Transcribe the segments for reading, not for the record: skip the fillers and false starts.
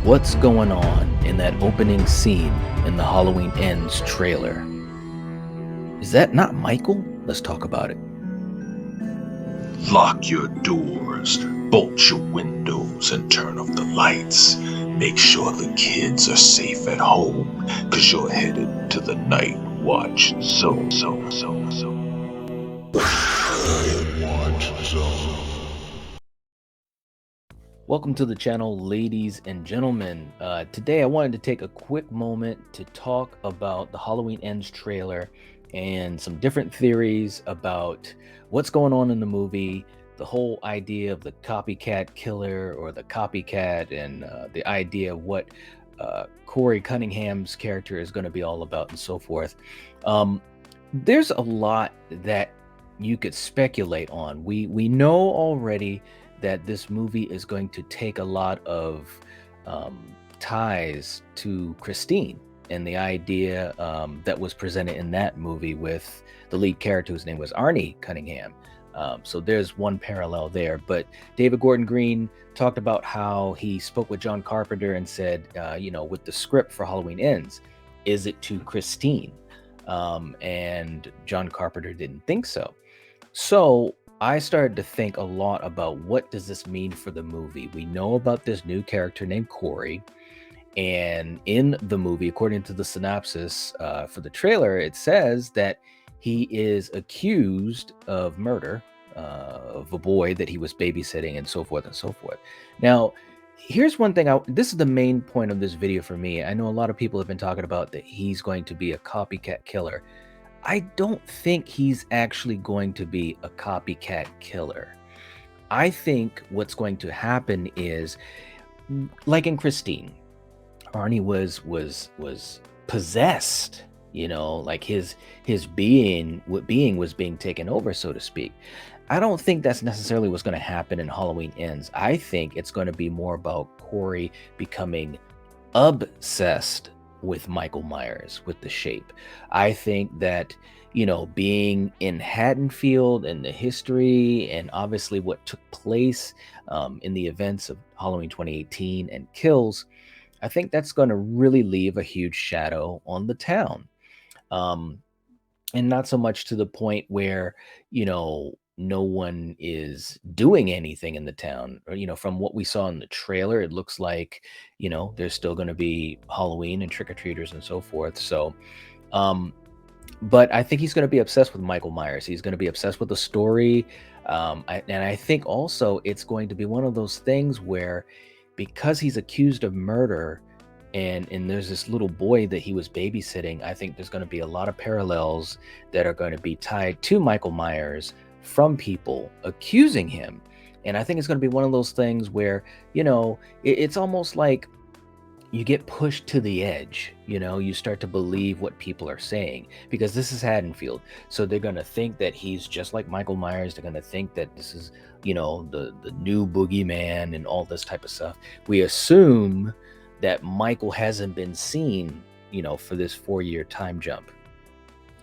What's going on in that opening scene in the Halloween Ends trailer? Is that not Michael? Let's talk about it. Lock your doors, bolt your windows, and turn off the lights. Make sure the kids are safe at home, cause you're headed to the Night Watch Zone. Night Watch Zone. Welcome to the channel, ladies and gentlemen. Today I wanted to take a quick moment to talk about the Halloween Ends trailer and some different theories about what's going on in the movie, the whole idea of the copycat killer or the copycat, and the idea of what Corey Cunningham's character is going to be all about and so forth. There's a lot that you could speculate on. We know already that this movie is going to take a lot of ties to Christine and the idea that was presented in that movie with the lead character whose name was Arnie Cunningham. So there's one parallel there. But David Gordon Green talked about how he spoke with John Carpenter and said, with the script for Halloween Ends, is it to Christine? And John Carpenter didn't think so. So I started to think a lot about what does this mean for the movie. We know about this new character named Corey, and in the movie, according to the synopsis for the trailer, it says that he is accused of murder of a boy that he was babysitting and so forth and so forth. Now, here's one thing. This is the main point of this video for me. I know a lot of people have been talking about that he's going to be a copycat killer. I don't think he's actually going to be a copycat killer. I think what's going to happen is, like in Christine, Arnie was possessed, like his being was being taken over, so to speak. I don't think that's necessarily what's going to happen in Halloween Ends. I think it's going to be more about Corey becoming obsessed with Michael Myers, with the shape. I think that, being in Haddonfield and the history and obviously what took place in the events of Halloween 2018 and Kills, I think that's going to really leave a huge shadow on the town. And not so much to the point where, no one is doing anything in the town. Or, from what we saw in the trailer, it looks like, there's still going to be Halloween and trick-or-treaters and so forth. So, but I think he's going to be obsessed with Michael Myers. He's going to be obsessed with the story. And I think also it's going to be one of those things where, because he's accused of murder, and there's this little boy that he was babysitting, I think there's going to be a lot of parallels that are going to be tied to Michael Myers from people accusing him. And I think it's going to be one of those things where, it's almost like you get pushed to the edge. You start to believe what people are saying, because this is Haddonfield. So they're going to think that he's just like Michael Myers. They're going to think that this is, the new boogeyman and all this type of stuff. We assume that Michael hasn't been seen, for this 4-year time jump.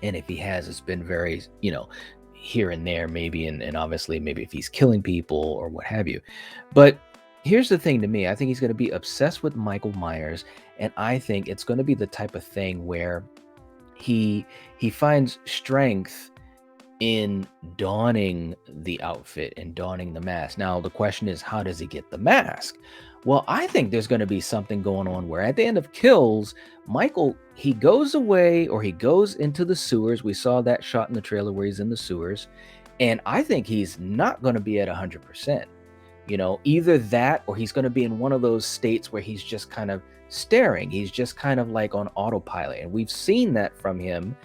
And if he has, it's been very, here and there, maybe, and obviously maybe if he's killing people or what have you. But here's the thing to me. I think he's going to be obsessed with Michael Myers, and I think it's going to be the type of thing where he finds strength in donning the outfit and donning the mask. Now, the question is, how does he get the mask? Well, I think there's going to be something going on where at the end of Kills, Michael, he goes away, or he goes into the sewers. We saw that shot in the trailer where he's in the sewers. And I think he's not going to be at 100%. Either that, or he's going to be in one of those states where he's just kind of staring. He's just kind of like on autopilot. And we've seen that from him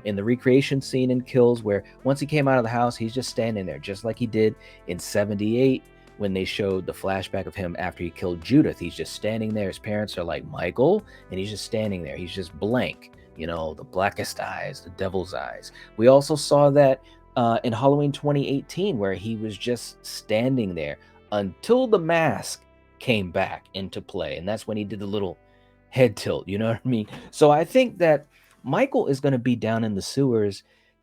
in the recreation scene in Kills, where once he came out of the house, he's just standing there, just like he did in 78 when they showed the flashback of him after he killed Judith. He's just standing there. His parents are like, Michael, and he's just standing there. He's just blank, the blackest eyes, the devil's eyes. We also saw that in Halloween 2018, where he was just standing there until the mask came back into play. And that's when he did the little head tilt, you know what I mean? So I think that Michael is going to be down in the sewers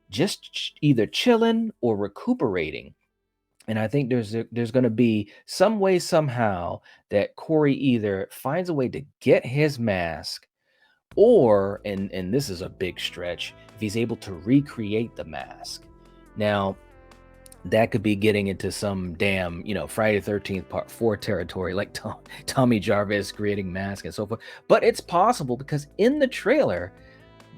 just either chilling or recuperating. And I think there's going to be some way somehow that Corey either finds a way to get his mask, or and this is a big stretch, if he's able to recreate the mask. Now, that could be getting into some damn, Friday the 13th Part 4 territory, like Tommy Jarvis creating mask and so forth. But it's possible because in the trailer,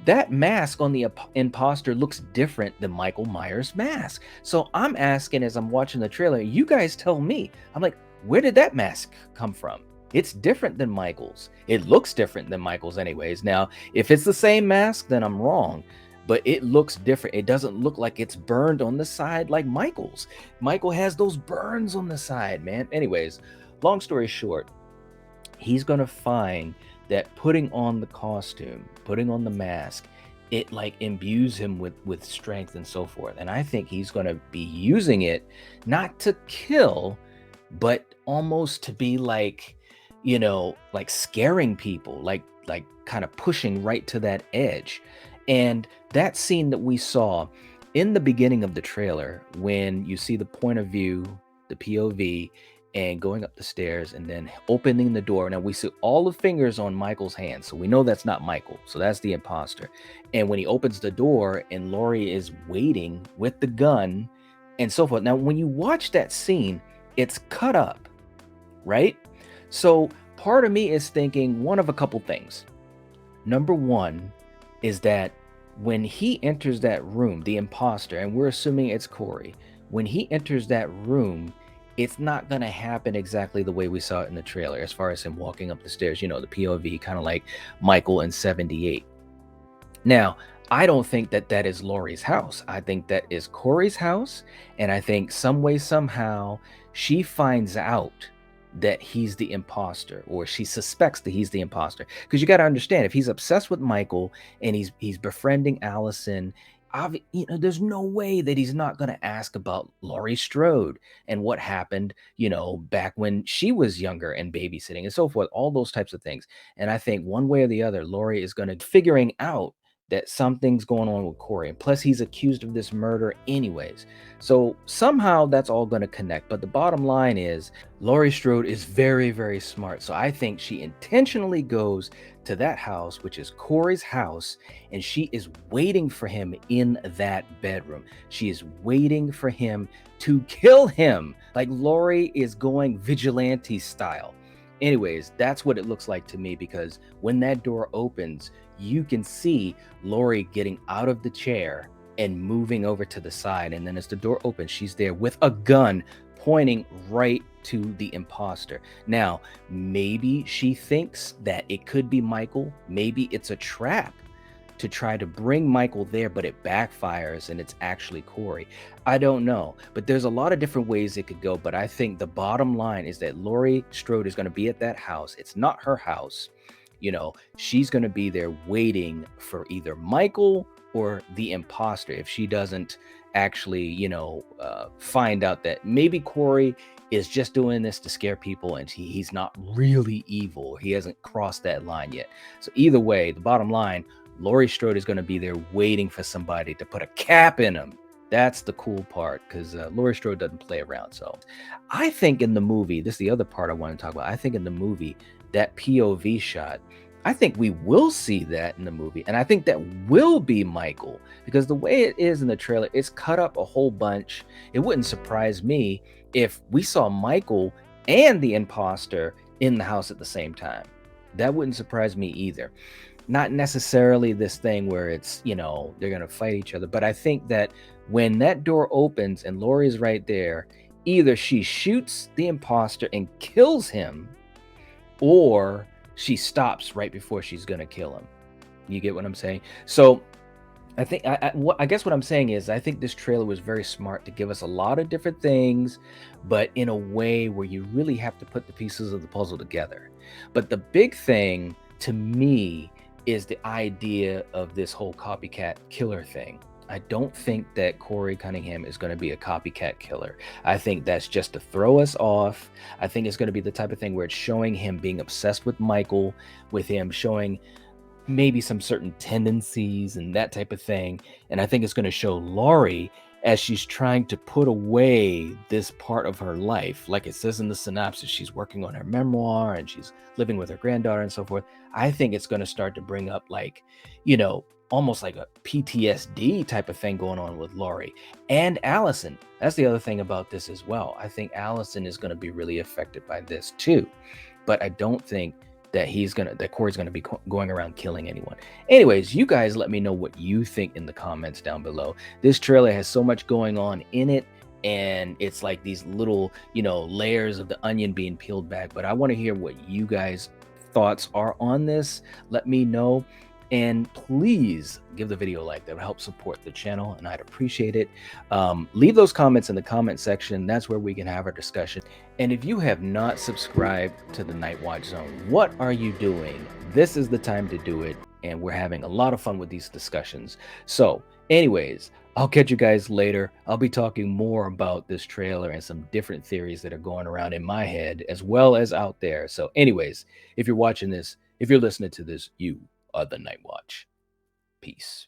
that mask on the imposter looks different than Michael Myers' mask. So I'm asking, as I'm watching the trailer, you guys tell me. I'm like, where did that mask come from? It's different than Michael's. It looks different than Michael's anyways. Now, if it's the same mask, then I'm wrong. But it looks different. It doesn't look like it's burned on the side like Michael's. Michael has those burns on the side, man. Anyways, long story short, he's going to find that putting on the costume, putting on the mask, it like imbues him with strength and so forth. And I think he's going to be using it not to kill, but almost to be like, like scaring people, like kind of pushing right to that edge. And that scene that we saw in the beginning of the trailer, when you see the point of view, the POV, and going up the stairs and then opening the door. Now we see all the fingers on Michael's hands, so we know that's not Michael. So that's the imposter. And when he opens the door and Laurie is waiting with the gun and so forth. Now, when you watch that scene, it's cut up, right? So part of me is thinking one of a couple things. Number one is that when he enters that room, the imposter, and we're assuming it's Corey, when he enters that room, it's not going to happen exactly the way we saw it in the trailer, as far as him walking up the stairs, the POV, kind of like Michael in 78. Now, I don't think that that is Laurie's house. I think that is Corey's house. And I think some way, somehow, she finds out that he's the imposter, or she suspects that he's the imposter. Because you got to understand, if he's obsessed with Michael and he's befriending Allison, there's no way that he's not going to ask about Laurie Strode and what happened, back when she was younger and babysitting and so forth, all those types of things. And I think one way or the other, Laurie is going to figuring out that something's going on with Corey. And plus, he's accused of this murder anyways. So somehow that's all going to connect. But the bottom line is, Laurie Strode is very, very smart. So I think she intentionally goes to that house, which is Corey's house, and she is waiting for him in that bedroom. She is waiting for him to kill him. Like Laurie is going vigilante style. Anyways, that's what it looks like to me, because when that door opens, you can see Laurie getting out of the chair and moving over to the side. And then as the door opens, she's there with a gun pointing right to the imposter. Now, maybe she thinks that it could be Michael. Maybe it's a trap to try to bring Michael there, but it backfires and it's actually Corey. I don't know, but there's a lot of different ways it could go. But I think the bottom line is that Laurie Strode is going to be at that house. It's not her house. She's going to be there waiting for either Michael or the imposter, if she doesn't actually, find out that maybe Corey is just doing this to scare people and he's not really evil. He hasn't crossed that line yet. So either way, the bottom line, Laurie Strode is going to be there waiting for somebody to put a cap in him. That's the cool part, because Laurie Strode doesn't play around. So I think in the movie, this is the other part I want to talk about. I think in the movie, that POV shot, I think we will see that in the movie. And I think that will be Michael, because the way it is in the trailer, it's cut up a whole bunch. It wouldn't surprise me if we saw Michael and the imposter in the house at the same time. That wouldn't surprise me either. Not necessarily this thing where it's, they're going to fight each other. But I think that when that door opens and Laurie's right there, either she shoots the imposter and kills him, or she stops right before she's going to kill him. You get what I'm saying? So I think, I guess what I'm saying is, I think this trailer was very smart to give us a lot of different things, but in a way where you really have to put the pieces of the puzzle together. But the big thing to me is the idea of this whole copycat killer thing. I don't think that Corey Cunningham is going to be a copycat killer. I think that's just to throw us off. I think it's going to be the type of thing where it's showing him being obsessed with Michael, with him showing maybe some certain tendencies and that type of thing. And I think it's going to show Laurie as she's trying to put away this part of her life. Like it says in the synopsis, she's working on her memoir and she's living with her granddaughter and so forth. I think it's going to start to bring up, like, almost like a PTSD type of thing going on with Laurie and Allison. That's the other thing about this as well. I think Allison is going to be really affected by this too, but I don't think that Corey's gonna be going around killing anyone. Anyways, you guys let me know what you think in the comments down below. This trailer has so much going on in it, and it's like these little, layers of the onion being peeled back. But I want to hear what you guys' thoughts are on this. Let me know. And please give the video a like. That would help support the channel, and I'd appreciate it. Leave those comments in the comment section. That's where we can have our discussion. And if you have not subscribed to the Night Watch Zone, what are you doing? This is the time to do it, and we're having a lot of fun with these discussions. So anyways, I'll catch you guys later. I'll be talking more about this trailer and some different theories that are going around in my head as well as out there. So anyways, if you're watching this, if you're listening to this, you are the Night Watch. Peace.